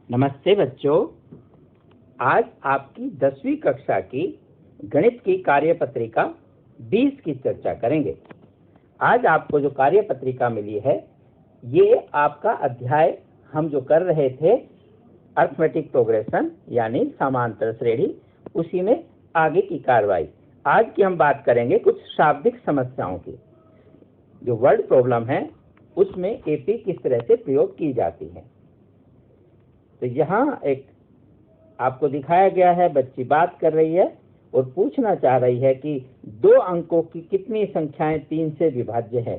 नमस्ते बच्चों, आज आपकी 10वीं कक्षा की गणित की कार्यपत्रिका 20 की चर्चा करेंगे। आज आपको जो कार्यपत्रिका मिली है, ये आपका अध्याय हम जो कर रहे थे अर्थमेटिक प्रोग्रेशन यानी समांतर श्रेणी, उसी में आगे की कार्रवाई। आज की हम बात करेंगे कुछ शाब्दिक समस्याओं की। जो वर्ड प्रॉब्लम है उसमें एपी किस तरह से प्रयोग की जाती है। तो यहाँ एक आपको दिखाया गया है, बच्ची बात कर रही है और पूछना चाह रही है कि 2 अंकों की कितनी संख्याएं 3 से विभाज्य है।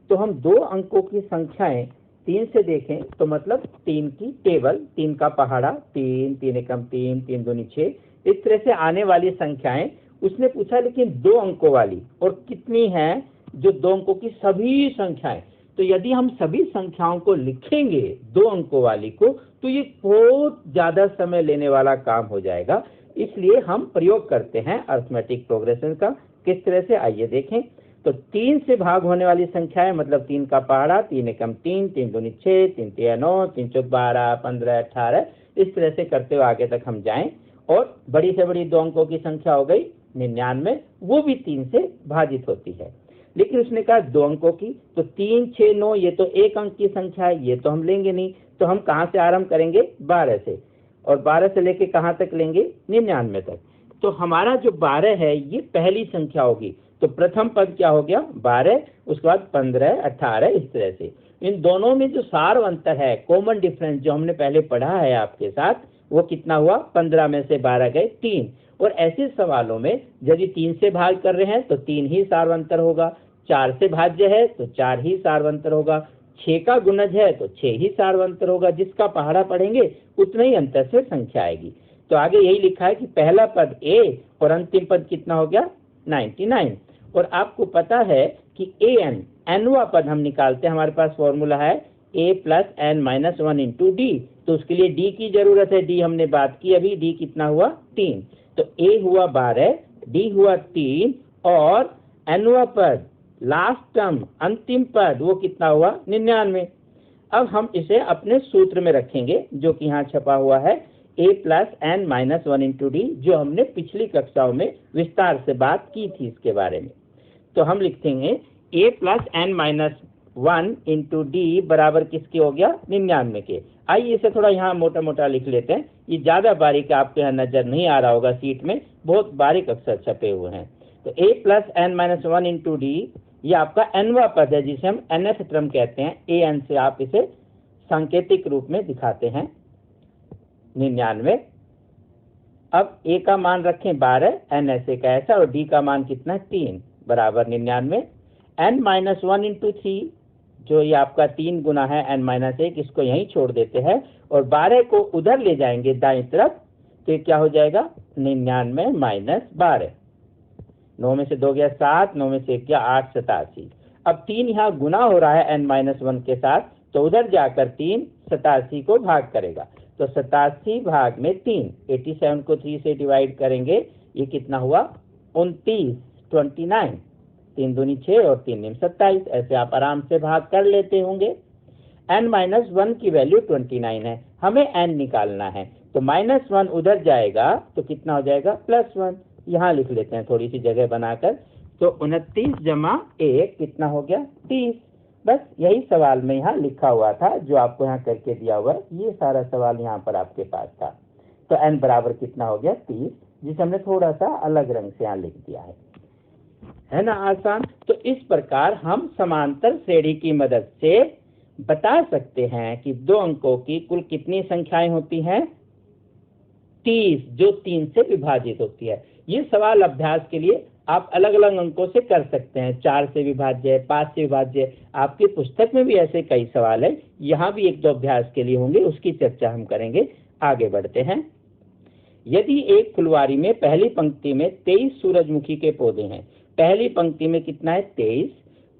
तो हम 2 अंकों की संख्याएं 3 से देखें तो मतलब 3 की टेबल, 3 का पहाड़ा, 3, 3 एकम 3, 3 दूनी 6, इस तरह से आने वाली संख्याएं उसने पूछा, लेकिन 2 अंकों वाली और कितनी है जो 2 अंकों की सभी संख्याएं। तो यदि हम सभी संख्याओं को लिखेंगे 2 अंकों वाली को, तो ये बहुत ज्यादा समय लेने वाला काम हो जाएगा। इसलिए हम प्रयोग करते हैं अर्थमेटिक प्रोग्रेशन का। किस तरह से, आइए देखें। तो 3 से भाग होने वाली संख्या है, मतलब 3 का पहाड़ा, 3 एकम 3, 3 दूनी 6, 3 तिया 9, 3 चौक 12, 15, 18, इस तरह से करते हुए आगे तक हम जाएं। और बड़ी से बड़ी 2 अंकों की संख्या हो गई 99, वो भी 3 से भाजित होती है। लेकिन उसने कहा 2 अंकों की, तो 3, 6, 9 ये तो 1 अंक की संख्या है, ये तो हम लेंगे नहीं। तो हम कहाँ से आरंभ करेंगे? 12 से, और 12 से लेके कहाँ तक लेंगे? 99 तक। तो हमारा जो 12 है ये पहली संख्या होगी। तो प्रथम पद क्या हो गया? 12, उसके बाद 15, 18, इस तरह से। इन दोनों में जो सार अंतर है, कॉमन डिफरेंस जो हमने पहले पढ़ा है आपके साथ, वो कितना हुआ? 15 में से 12 गए 3। और ऐसे सवालों में यदि 3 से भाग कर रहे हैं तो 3 ही सार्वंतर होगा, 4 से भाज्य है तो 4 ही सार्वंतर होगा, 6 का गुणज है तो 6 ही सार्वंतर होगा। जिसका पहाड़ा पढ़ेंगे उतना ही अंतर से संख्या आएगी। तो आगे यही लिखा है कि पहला पद a और अंतिम पद कितना हो गया? 99। और आपको पता है कि an, nवा पद हम निकालते हैं, हमारे पास फॉर्मूला है a + n-1 इंटू डी। तो उसके लिए d की जरूरत है, d हमने बात की अभी, d कितना हुआ? 3। तो a हुआ 12, d हुआ 3 और nवा पद लास्ट टर्म अंतिम पद वो कितना हुआ? 99। अब हम इसे अपने सूत्र में रखेंगे जो कि यहाँ छपा हुआ है a + n-1 इंटू डी, जो हमने पिछली कक्षाओं में विस्तार से बात की थी इसके बारे में। तो हम लिखेंगे a + n-1 इंटू डी बराबर किसके हो गया? 99 के। आइए इसे थोड़ा यहाँ मोटा मोटा लिख लेते हैं, ये ज्यादा बारीक आपके यहाँ नजर नहीं आ रहा होगा, सीट में बहुत बारीक अक्षर छपे हुए हैं। तो a + n-1 इंटू डी ये आपका nवा पद है, जिसे हम nth क्रम कहते हैं। an से आप इसे सांकेतिक रूप में दिखाते हैं 99। अब a का मान रखें 12, n ऐसे का ऐसा, और d का मान कितना है? 3 बराबर 99। n-1 इंटू 3, जो ये आपका 3 गुना है n-1, इसको यहीं छोड़ देते हैं और 12 को उधर ले जाएंगे दाईं तरफ, तो ये क्या हो जाएगा? 99 - 12। 9 में से 2 गया 7, 9 में से 1 गया 8, 87। अब 3 यहाँ गुना हो रहा है n-1 के साथ, तो उधर जाकर 3 87 को भाग करेगा। तो 87 भाग में 3, 87 को 3 से डिवाइड करेंगे, ये कितना हुआ? 29, 3 दूनी 6 और 3 नीम 27। ऐसे आप आराम से भाग कर लेते होंगे। n-1 की वैल्यू 29 है, हमें n निकालना है, तो -1 उधर जाएगा तो कितना हो जाएगा? +1। यहाँ लिख लेते हैं थोड़ी सी जगह बनाकर। तो 29 + 1 कितना हो गया? 30। बस यही सवाल में यहाँ लिखा हुआ था, जो आपको यहाँ करके दिया हुआ है, ये सारा सवाल यहाँ पर आपके पास था। तो n बराबर कितना हो गया? 30, जिसे हमने थोड़ा सा अलग रंग से यहाँ लिख दिया है ना आसान। तो इस प्रकार हम समांतर श्रेणी की मदद से बता सकते हैं कि 2 अंकों की कुल कितनी संख्याएं होती हैं? 30, जो 3 से विभाजित होती है। ये सवाल अभ्यास के लिए आप अलग अलग अंकों से कर सकते हैं, 4 से विभाज्य, 5 से विभाज्य। आपकी पुस्तक में भी ऐसे कई सवाल है, यहाँ भी 1-2 अभ्यास के लिए होंगे, उसकी चर्चा हम करेंगे। आगे बढ़ते हैं। यदि एक फुलवारी में पहली पंक्ति में 23 सूरजमुखी के पौधे हैं, पहली पंक्ति में कितना है? 23।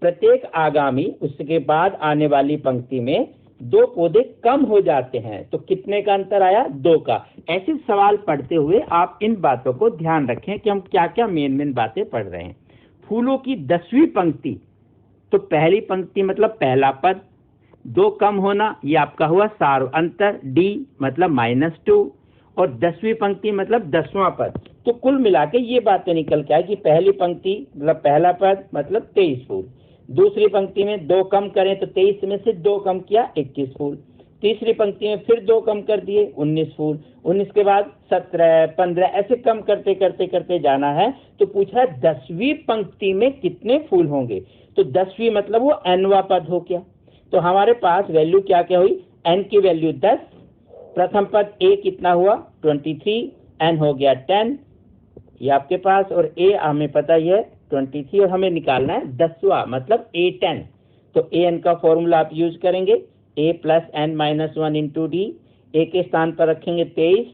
प्रत्येक आगामी उसके बाद आने वाली पंक्ति में 2 पौधे कम हो जाते हैं, तो कितने का अंतर आया? 2 का। ऐसे सवाल पढ़ते हुए आप इन बातों को ध्यान रखें कि हम क्या क्या मेन बातें पढ़ रहे हैं। फूलों की 10वीं पंक्ति, तो पहली पंक्ति मतलब पहला पद, 2 कम होना, ये आपका हुआ सार अंतर, डी मतलब -2, और 10वीं पंक्ति मतलब 10वां पद। तो कुल मिला के ये बातें निकल के आई कि पहली पंक्ति मतलब पहला पद मतलब 23 फूल, दूसरी पंक्ति में 2 कम करें तो 23 में से 2 कम किया 21 फूल, तीसरी पंक्ति में फिर 2 कम कर दिए 19 फूल, 19 के बाद 17, 15, ऐसे कम करते करते करते जाना है। तो पूछा 10वीं पंक्ति में कितने फूल होंगे, तो 10वीं मतलब वो nवां पद हो गया। तो हमारे पास वैल्यू क्या क्या हुई, n की वैल्यू 10, प्रथम पद a कितना हुआ 23, n हो गया 10, ये आपके पास, और a हमें पता ही है 23, और हमें निकालना है 10वां मतलब a10। तो an का फॉर्मूला आप यूज करेंगे, a + n - 1 × d, a के स्थान पर रखेंगे 23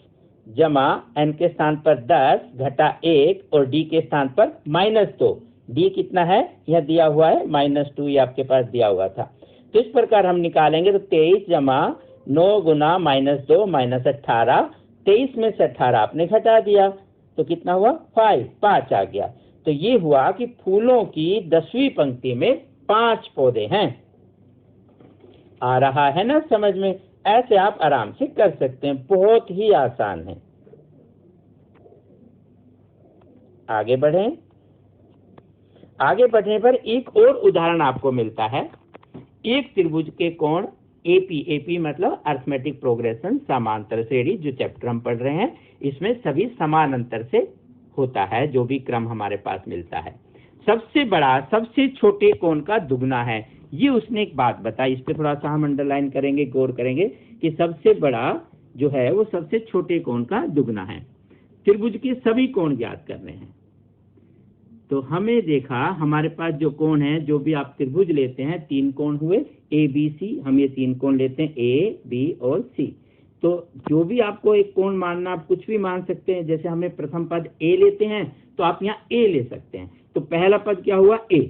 जमा n के स्थान पर 10 घटा 1 और d के स्थान पर -2, d कितना है यह दिया हुआ है -2, ये आपके पास दिया हुआ था। तो इस प्रकार हम निकालेंगे, तो 23 जमा 9 गुना -2 -18, 23 में से 18 आपने घटा दिया तो कितना हुआ 5 आ गया। तो ये हुआ कि फूलों की 10वीं पंक्ति में 5 पौधे हैं। आ रहा है ना समझ में, ऐसे आप आराम से कर सकते हैं, बहुत ही आसान है। आगे बढ़ें। आगे बढ़ने पर एक और उदाहरण आपको मिलता है, एक त्रिभुज के कोण एपी मतलब अरिथमेटिक प्रोग्रेशन समांतर श्रेणी, जो चैप्टर हम पढ़ रहे हैं इसमें सभी समान अंतर से होता है, जो भी क्रम हमारे पास मिलता है। सबसे बड़ा सबसे छोटे कोण का दुगना है, ये उसने एक बात बताई, इस पे थोड़ा सा हम अंडरलाइन करेंगे, गौर करेंगे कि सबसे बड़ा जो है वो सबसे छोटे कोण का दुगना है। त्रिभुज के सभी कोण ज्ञात करने हैं। तो हमें देखा हमारे पास जो कोण है, जो भी आप त्रिभुज लेते हैं 3 कोण हुए ABC, हम ये 3 कोण लेते हैं A, B और C। तो जो भी आपको एक कोण मानना, आप कुछ भी मान सकते हैं, जैसे हमें प्रथम पद A लेते हैं तो आप यहाँ A ले सकते हैं। तो पहला पद क्या हुआ A,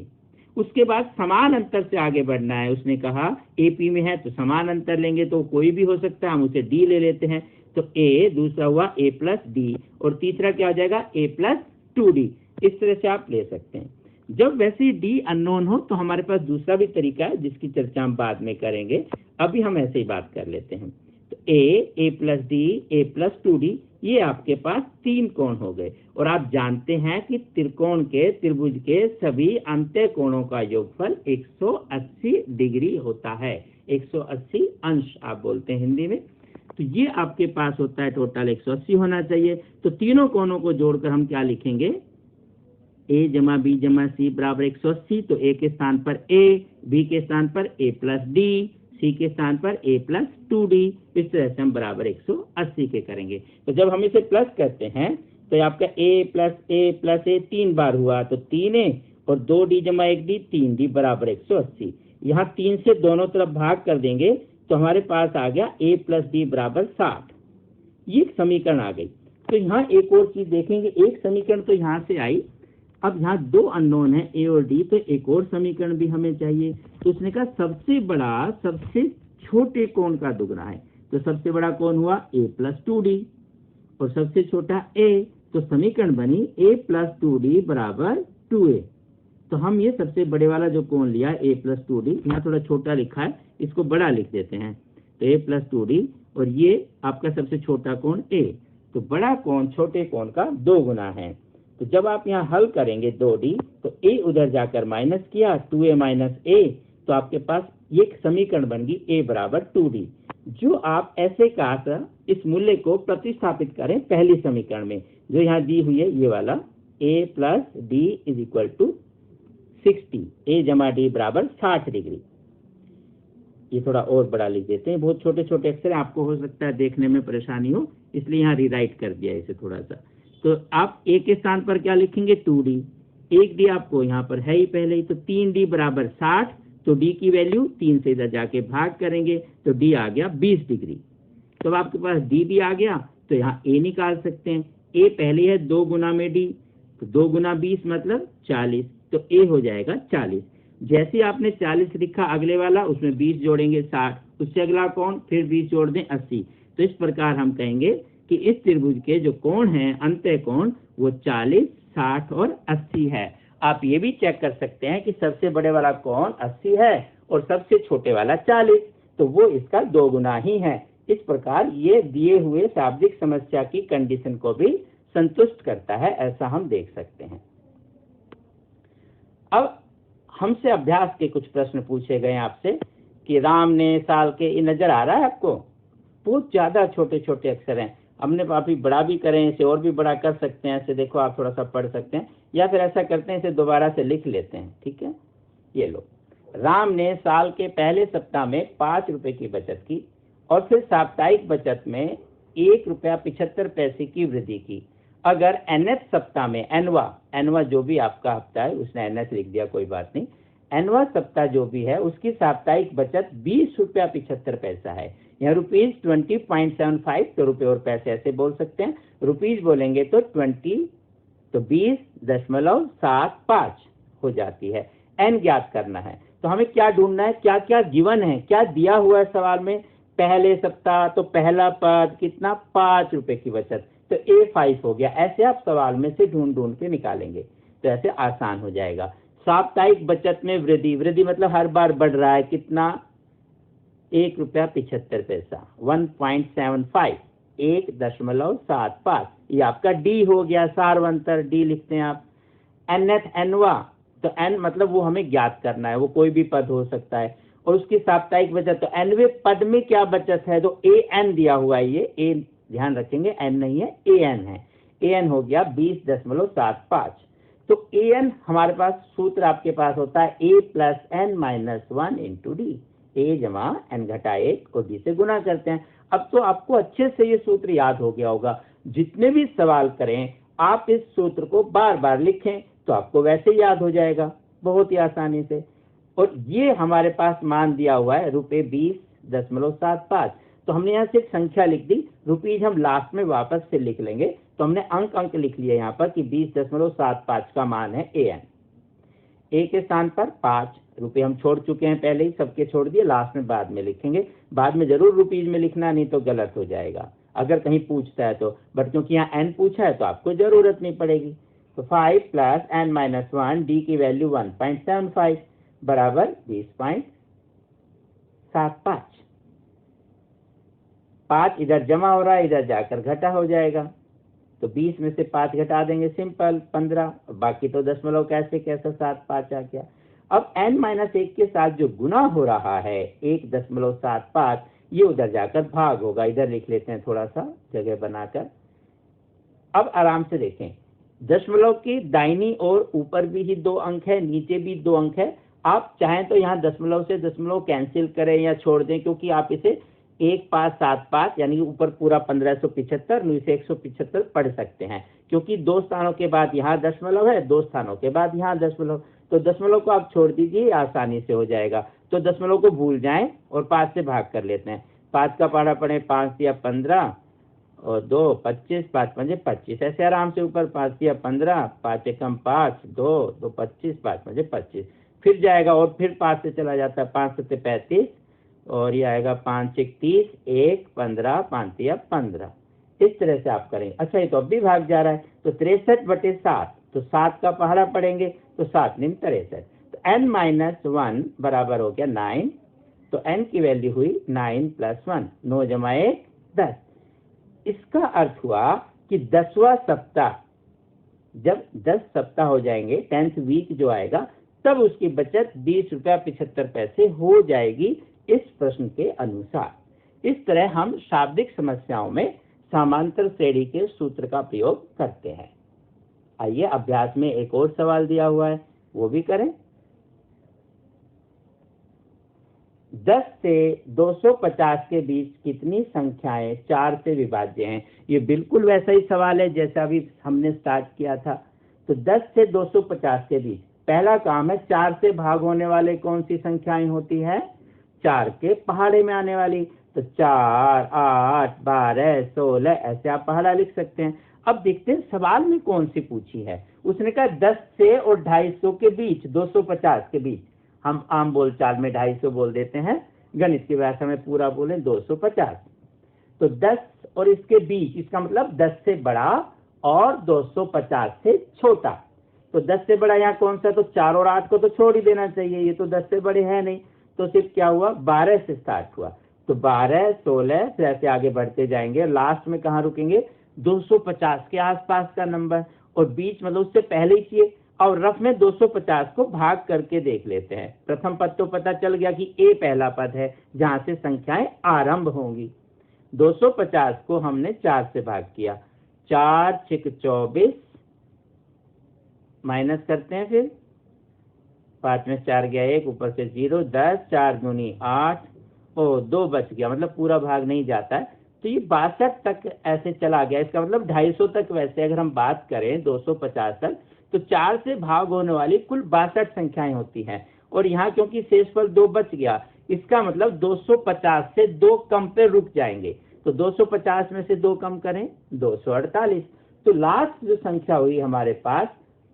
उसके बाद समान अंतर से आगे बढ़ना है। उसने कहा AP में है तो समान अंतर लेंगे, तो कोई भी हो सकता है, हम उसे D ले लेते हैं। तो A, दूसरा हुआ A + D, और तीसरा क्या हो जाएगा A + 2D। इस तरह से आप ले सकते हैं। जब वैसे D अननोन हो तो हमारे पास दूसरा भी तरीका है, जिसकी चर्चा हम बाद में करेंगे, अभी हम ऐसे ही बात कर लेते हैं। तो A + D, A + 2D, ये आपके पास 3 कोण हो गए। और आप जानते हैं कि त्रिकोण के त्रिभुज के सभी अंत्य कोणों का योगफल 180 डिग्री होता है, 180 अंश आप बोलते हैं हिंदी में। तो ये आपके पास होता है टोटल 180 होना चाहिए। तो तीनों कोणों को जोड़कर हम क्या लिखेंगे, A जमा B जमा C बराबर 180। तो A के स्थान पर A, B के स्थान पर A + D, C के स्थान पर A + 2D, इस तरह से हम बराबर 180 के करेंगे। तो जब हम इसे प्लस करते हैं तो आपका A + 3 बार हुआ, तो 3A और 2D जमा 1D 3D बराबर 180। यहाँ 3 से दोनों तरफ भाग कर देंगे तो हमारे पास आ गया A + D बराबर 60। ये एक समीकरण आ गई। तो यहाँ एक और चीज देखेंगे, एक समीकरण तो यहाँ से आई, अब यहाँ 2 अननोन है A और D, तो एक और समीकरण भी हमें चाहिए। तो उसने कहा सबसे बड़ा सबसे छोटे कोण का दुगना है। तो सबसे बड़ा कोण हुआ A + 2D और सबसे छोटा A, तो समीकरण बनी A + 2D बराबर 2A। तो हम ये सबसे बड़े वाला जो कोण लिया A + 2D, यहाँ थोड़ा छोटा लिखा है, इसको बड़ा लिख देते हैं। तो A + 2D और ये आपका सबसे छोटा कोण A, तो बड़ा कोण छोटे कोण का 2 गुना है। तो जब आप यहाँ हल करेंगे 2D, तो A उधर जाकर माइनस किया, 2A - A, तो आपके पास ये समीकरण बन गई A बराबर 2D। जो आप ऐसे का इस मूल्य को प्रतिस्थापित करें पहली समीकरण में, जो यहाँ दी हुई है ये वाला A + D = 60, A जमा D बराबर 60 डिग्री। ये थोड़ा और बड़ा लिख देते हैं, बहुत छोटे छोटे अक्षर, आपको हो सकता है देखने में परेशानी हो, इसलिए यहाँ रीराइट कर दिया इसे थोड़ा सा। तो आप A के स्थान पर क्या लिखेंगे 2D, 1D आपको यहाँ पर है ही पहले ही, तो 3D बराबर 60। तो D की वैल्यू 3 से इधर जाके भाग करेंगे तो D आ गया 20 डिग्री। तो आपके पास D भी आ गया, तो यहाँ A निकाल सकते हैं। A पहले है 2 गुना में D, तो 2 गुना 20 मतलब 40, तो A हो जाएगा 40। जैसे आपने 40 लिखा, अगले वाला उसमें 20 जोड़ेंगे 60, उससे अगला कोण फिर 20 जोड़ दें 80। तो इस प्रकार हम कहेंगे कि इस त्रिभुज के जो कोण हैं अंत्य कोण, वो 40, 60 और 80 है। आप ये भी चेक कर सकते हैं कि सबसे बड़े वाला कोण 80 है और सबसे छोटे वाला 40। तो वो इसका 2 गुना ही है। इस प्रकार ये दिए हुए शाब्दिक समस्या की कंडीशन को भी संतुष्ट करता है, ऐसा हम देख सकते हैं। अब हमसे अभ्यास के कुछ प्रश्न पूछे गए आपसे कि राम ने साल के, ये नजर आ रहा है आपको? बहुत ज्यादा छोटे छोटे अक्षर हैं, हमने काफी बड़ा भी करें, इसे और भी बड़ा कर सकते हैं, ऐसे देखो आप थोड़ा सा पढ़ सकते हैं, या फिर ऐसा करते हैं इसे दोबारा से लिख लेते हैं। ठीक है, ये लो, राम ने साल के पहले सप्ताह में 5 रुपए की बचत की और फिर साप्ताहिक बचत में 1 रुपया 75 पैसे की वृद्धि की। अगर nth सप्ताह में, एनवा जो भी आपका हफ्ता है, उसने nth लिख दिया, कोई बात नहीं, एनवा सप्ताह जो भी है उसकी साप्ताहिक बचत 20 रुपया 75 पैसा है। यहाँ ₹20.75, तो रुपए और पैसे ऐसे बोल सकते हैं, रुपीज बोलेंगे तो 20.75 हो जाती है। एन ज्ञात करना है, तो हमें क्या ढूंढना है, क्या क्या गिवन है, क्या दिया हुआ है सवाल में। पहले सप्ताह, तो पहला पद कितना, 5 रुपए की बचत, तो A5 हो गया। ऐसे आप सवाल में से ढूंढ ढूंढ के निकालेंगे, तो ऐसे आसान हो जाएगा। साप्ताहिक बचत में वृद्धि, वृद्धि मतलब हर बार बढ़ रहा है, कितना, 1 रुपया 75 पैसा, 1.75, 1.75, ये आपका डी हो गया, सारवंतर डी लिखते हैं आप। nth एनवा, तो एन मतलब वो हमें ज्ञात करना है, वो कोई भी पद हो सकता है, और उसकी साप्ताहिक बचत, तो एनवे पद में क्या बचत है, तो ए एन दिया हुआ है, ये ए ध्यान रखेंगे, एन नहीं है, ए एन है, ए एन हो गया 20.75। तो ए एन हमारे पास सूत्र आपके पास होता है a plus n minus 1 into d, a जमा एन घटा 1 और डी से गुना करते हैं। अब तो आपको अच्छे से ये सूत्र याद हो गया होगा, जितने भी सवाल करें आप इस सूत्र को बार बार लिखें तो आपको वैसे याद हो जाएगा बहुत ही आसानी से। और ये हमारे पास मान दिया हुआ है ₹20.75, तो हमने यहाँ सिर्फ संख्या लिख दी, रुपीज हम लास्ट में वापस से लिख लेंगे, तो हमने अंक लिख लिया यहाँ पर कि 20.75 का मान है ए एन। ए के स्थान पर 5 रुपए हम छोड़ चुके हैं, पहले ही सबके छोड़ दिए, लास्ट में बाद में लिखेंगे, बाद में जरूर रुपीज में लिखना, नहीं तो गलत हो जाएगा अगर कहीं पूछता है तो, बट क्योंकि यहाँ एन पूछा है तो आपको जरूरत नहीं पड़ेगी। तो 5 प्लस एन माइनस 1, डी की वैल्यू 1.75 बराबर 20.75। 5 इधर जमा हो रहा है, इधर जाकर घटा हो जाएगा, तो 20 में से 5 घटा देंगे, सिंपल 15, बाकी तो दशमलव कैसे 7.5 आ गया। अब n माइनस 1 के साथ जो गुना हो रहा है 1.75, ये उधर जाकर भाग होगा, इधर लिख लेते हैं थोड़ा सा जगह बनाकर। अब आराम से देखें, दशमलव की दाहिनी ओर ऊपर भी ही 2 अंक है, नीचे भी 2 अंक है। आप चाहें तो यहाँ दशमलव से दशमलव कैंसिल करें या छोड़ दें, क्योंकि आप इसे 1575 यानी ऊपर पूरा 1575, नीचे 175 पढ़ सकते हैं, क्योंकि 2 स्थानों के बाद यहाँ दशमलव है, 2 स्थानों के बाद यहाँ दशमलव, तो दशमलव को आप छोड़ दीजिए, आसानी से हो जाएगा। तो दशमलव को भूल जाएं और 5 से भाग कर लेते हैं। 5 का पढ़ा पड़े, 5 या 15 और 2 25, 5 पंजे 25, ऐसे आराम से ऊपर 5 या 15, 5 एकम 5, 2 2 25, 5 पंजे 25, फिर जाएगा और फिर 5 से चला जाता है, 5 7 35 और ये आएगा 5 1 30, 1 15, 5 या 15, इस तरह से आप करेंगे। अच्छा, ये तो अब भी भाग जा रहा है, तो 63/7, तो 7 का पहाड़ा पड़ेंगे, तो 7 निम 63, तो n माइनस 1 बराबर हो गया 9, तो n की वैल्यू हुई 9 + 1, 9 जमा 1 10। इसका अर्थ हुआ कि 10वां सप्ताह, जब 10 सप्ताह हो जाएंगे, 10th वीक जो आएगा, तब उसकी बचत 20 रुपया 75 पैसे हो जाएगी इस प्रश्न के अनुसार। इस तरह हम शाब्दिक समस्याओं में समांतर श्रेणी के सूत्र का प्रयोग करते हैं। आइए अभ्यास में एक और सवाल दिया हुआ है, वो भी करें। 10 से 250 के बीच कितनी संख्याएं 4 से विभाज्य हैं? ये बिल्कुल वैसा ही सवाल है जैसा अभी हमने स्टार्ट किया था। तो 10 से 250 के बीच पहला काम है, 4 से भाग होने वाले कौन सी संख्याएं होती है? 4 के पहाड़े में आने वाली, तो 4 8 12 16, ऐसे आप पहाड़ा लिख सकते हैं। अब देखते हैं सवाल में कौन सी पूछी है। उसने कहा 10 से और 250 के बीच, 250 के बीच, हम आम बोलचाल में 250 बोल देते हैं, गणित की भाषा में पूरा बोले 250। तो 10 और इसके बीच, इसका मतलब 10 से बड़ा और 250 से छोटा। तो 10 से बड़ा यहाँ कौन सा? तो 4 और 8 को तो छोड़ ही देना चाहिए, ये तो 10 से बड़े हैं नहीं, तो सिर्फ क्या हुआ 12 से स्टार्ट हुआ, तो 12, 16 फिर ऐसे आगे बढ़ते जाएंगे, लास्ट में कहाँ रुकेंगे 250 के आसपास का नंबर, और बीच मतलब उससे पहले ही चाहिए। और रफ में 250 को भाग करके देख लेते हैं। प्रथम पद तो पता चल गया कि ए पहला पद है जहां से संख्याएं आरंभ होंगी। 250 को हमने 4 से भाग किया, 4 6 24, माइनस करते हैं, फिर 5 में 4 गया 1, ऊपर से 0, 10, 4 दूनी 8 और 2 बच गया, मतलब पूरा भाग नहीं जाता है, तो ये 62 तक ऐसे चला गया। इसका मतलब 250 तक। वैसे अगर हम बात करें 250 तक, तो 4 से भाग होने वाली कुल 62 संख्याएं होती हैं, और यहाँ क्योंकि शेषफल 2 बच गया, इसका मतलब 250 से 2 कम पे रुक जाएंगे। तो 250 में से 2 कम करें 248, तो लास्ट जो संख्या हुई हमारे पास,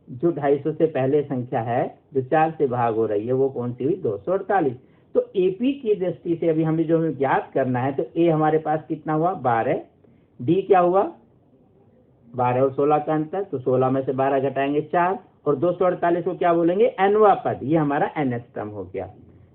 जो 250 से पहले संख्या है जो 4 से भाग हो रही है, वो कौन सी हुई 248। तो एपी की दृष्टि से अभी हमें जो ज्ञात करना है, तो ए हमारे पास कितना हुआ 12, डी क्या हुआ 12 और 16 का अंतर, तो 16 में से 12 घटाएंगे 4, और 248 को क्या बोलेंगे एनवा पद, ये हमारा एनएस टर्म हो गया।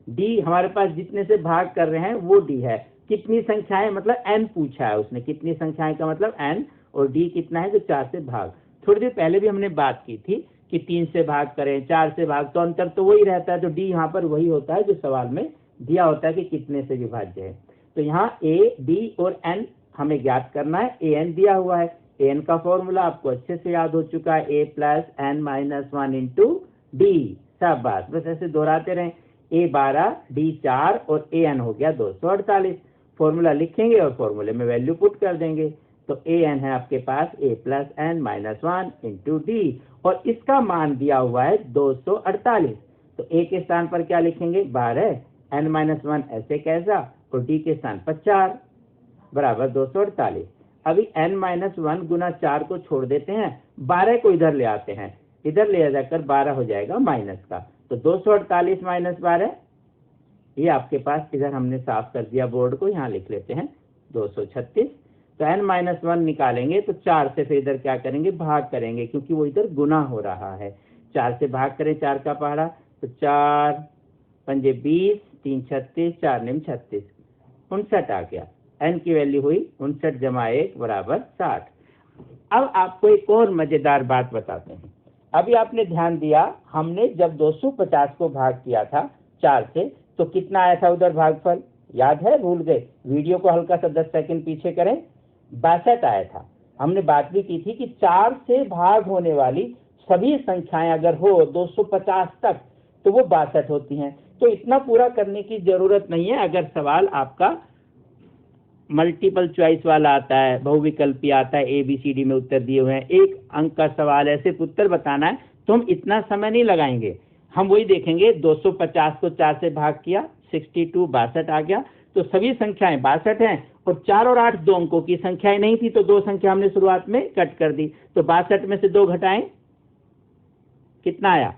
डी हमारे पास जितने से भाग कर रहे हैं वो डी है, कितनी संख्याएं मतलब एन पूछा है उसने, कितनी संख्याएं का मतलब एन, और डी कितना है तो 4 से भाग। थोड़ी देर पहले भी हमने बात की थी कि 3 से भाग करें 4 से भाग, तो अंतर तो वही रहता है, तो डी यहाँ पर वही होता है जो सवाल में दिया होता है कि कितने से विभाज्य है। तो यहाँ ए, डी और एन हमें ज्ञात करना है। ए एन दिया हुआ है, ए एन का फॉर्मूला आपको अच्छे से याद हो चुका है, a plus n minus 1 into d, सब बात बस ऐसे दोहराते रहें। ए 12, डी 4 और ए एन हो गया 248। फॉर्मूला लिखेंगे और फॉर्मूले में वैल्यू पुट कर देंगे, तो ए एन है आपके पास a plus n minus 1 into d, और इसका मान दिया हुआ है 248। तो ए के स्थान पर क्या लिखेंगे 12, एन माइनस 1 ऐसे कैसा, और डी के स्थान पर 4 बराबर 248। अभी n माइनस 1 गुना 4 को छोड़ देते हैं, 12 को इधर ले आते हैं, इधर ले जाकर 12 हो जाएगा माइनस का, तो 248 माइनस 12, ये आपके पास इधर हमने साफ कर दिया बोर्ड को, यहाँ लिख लेते हैं 236। तो n माइनस 1 निकालेंगे तो 4 से फिर इधर क्या करेंगे भाग करेंगे, क्योंकि वो इधर गुना हो रहा है। 4 से भाग करें 4 का पहाड़ा, तो 4 पंजे 20, 3 36, 4 निम 36, 59 आ गया। n की वैल्यू हुई 59 जमा 1 बराबर 60। अब आपको एक और मजेदार बात बताते हैं। अभी आपने ध्यान दिया, हमने जब 250 को भाग किया था 4 से, तो कितना आया था उधर भागफल, याद है भूल गए, वीडियो को हल्का सा 10 सेकंड पीछे करें, 62 आया था। हमने बात भी की थी कि 4 से भाग होने वाली सभी संख्याएं अगर हो 250 तक, तो वो 62 होती हैं। तो इतना पूरा करने की जरूरत नहीं है। अगर सवाल आपका मल्टीपल चॉइस वाला आता है, बहुविकल्पी आता है, ABCD में उत्तर दिए हुए हैं, एक अंक का सवाल है, सिर्फ उत्तर बताना है, तो हम इतना समय नहीं लगाएंगे। हम वही देखेंगे 250 को 4 से भाग किया 62, 62 आ गया, तो सभी संख्याएं 62 हैं, और 4 और 8 दो अंकों की संख्याएं नहीं थी, तो 2 संख्या हमने शुरुआत में कट कर दी, तो 62 में से 2 घटाएं कितना आया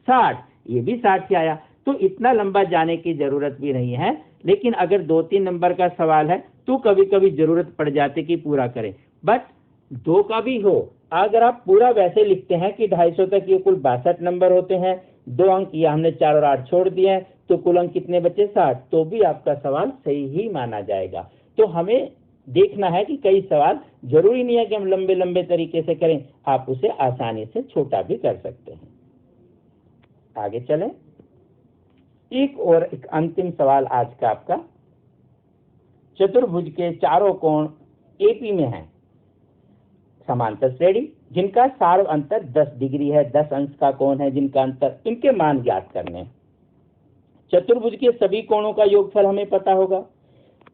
60, ये भी 60 ही आया। तो इतना लंबा जाने की जरूरत भी नहीं है, लेकिन अगर 2-3 नंबर का सवाल है तो कभी कभी जरूरत पड़ जाती कि पूरा करें, बट 2 का भी हो, अगर आप पूरा वैसे लिखते हैं कि 250 तक ये कुल 62 नंबर होते हैं, 2 अंक या हमने 4 और 8 छोड़ दिए हैं, तो कुल अंक कितने बचे 60, तो भी आपका सवाल सही ही माना जाएगा। तो हमें देखना है कि कई सवाल जरूरी नहीं है कि हम लंबे लंबे तरीके से करें, आप उसे आसानी से छोटा भी कर सकते हैं। आगे चलें, एक और एक अंतिम सवाल आज का आपका, चतुर्भुज के चारों कोण एपी में हैं, समांतर श्रेणी, जिनका सार्व अंतर 10 डिग्री है, 10 अंश का कोण है जिनका अंतर, इनके मान ज्ञात करने हैं। चतुर्भुज के सभी कोणों का योगफल हमें पता होगा,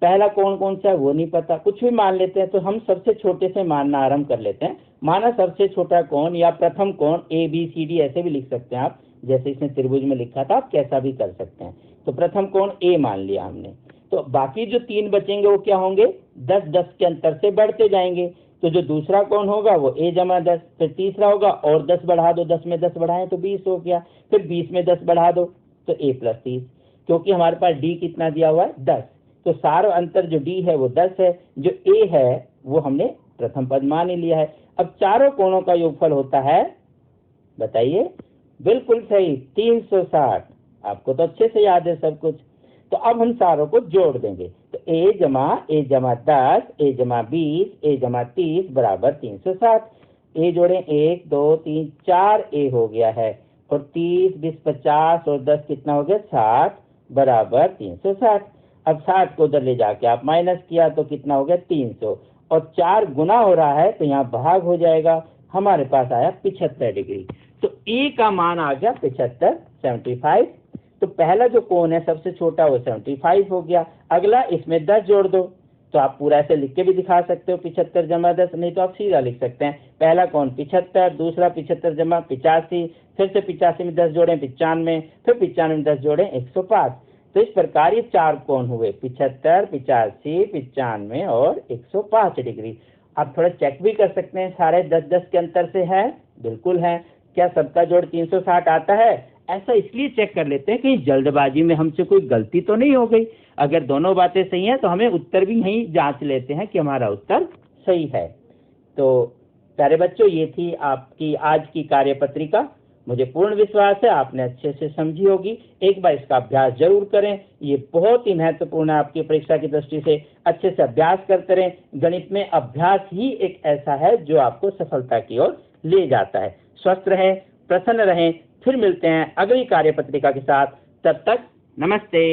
पहला कोण कौन सा है वो नहीं पता, कुछ भी मान लेते हैं, तो हम सबसे छोटे से मानना आरंभ कर लेते हैं। माना सबसे छोटा कोण या प्रथम कोण ABCD ऐसे भी लिख सकते हैं आप, जैसे इसने त्रिभुज में लिखा था, आप कैसा भी कर सकते हैं। तो प्रथम कोण A मान लिया हमने, तो बाकी जो 3 बचेंगे वो क्या होंगे 10-10 के अंतर से बढ़ते जाएंगे। तो जो दूसरा कोण होगा वो A जमा 10, फिर तीसरा होगा और 10 बढ़ा दो, 10 में 10 बढ़ाएं तो 20 हो गया, फिर 20 में 10 बढ़ा दो तो A प्लस 30, क्योंकि हमारे पास D कितना दिया हुआ है 10, तो सार्व अंतर जो D है वो 10 है, जो A है वो हमने प्रथम पद मान ही लिया है। अब चारों कोणों का योगफल होता है, बताइए, बिल्कुल सही 360, आपको तो अच्छे से याद है सब कुछ। तो अब हम सारों को जोड़ देंगे। तो a जमा 10, a जमा 20, a जमा 30 बराबर 360। a जोड़ें 1 2 3 4 a हो गया है, और 30 20 50 और 10 कितना हो गया 60 बराबर 360। अब 60 को उधर ले जाके आप माइनस किया तो कितना हो गया 300, और 4 गुना हो रहा है तो यहाँ भाग हो जाएगा, हमारे पास आया 75 डिग्री। तो a का मान आ गया 75, 75। तो पहला जो कोण है सबसे छोटा वो 75 हो गया। अगला इसमें 10 जोड़ दो, तो आप पूरा ऐसे लिख के भी दिखा सकते हो 75 जमा 10, नहीं तो आप सीधा लिख सकते हैं पहला कोण 75, दूसरा 75 जमा 85, फिर से 85 में 10 जोड़ें 95, फिर 95 में 10 जोड़ें 105। तो इस प्रकार ये 4 कोण हुए 75, 85, 95 और 105 डिग्री। आप थोड़ा चेक भी कर सकते हैं सारे 10-10 के अंतर से है, बिल्कुल है। क्या सबका जोड़ 360 आता है? ऐसा इसलिए चेक कर लेते हैं कि जल्दबाजी में हमसे कोई गलती तो नहीं हो गई। अगर दोनों बातें सही हैं तो हमें उत्तर भी यहीं जांच लेते हैं कि हमारा उत्तर सही है। तो प्यारे बच्चों, ये थी आपकी आज की कार्यपत्रिका। मुझे पूर्ण विश्वास है आपने अच्छे से समझी होगी। एक बार इसका अभ्यास जरूर करें, ये बहुत ही महत्वपूर्ण है आपकी परीक्षा की दृष्टि से। अच्छे से अभ्यास करते रहें। गणित में अभ्यास ही एक ऐसा है जो आपको सफलता की ओर ले जाता है। स्वस्थ रहें, प्रसन्न रहें। फिर मिलते हैं अगली कार्यपत्रिका के साथ। तब तक नमस्ते।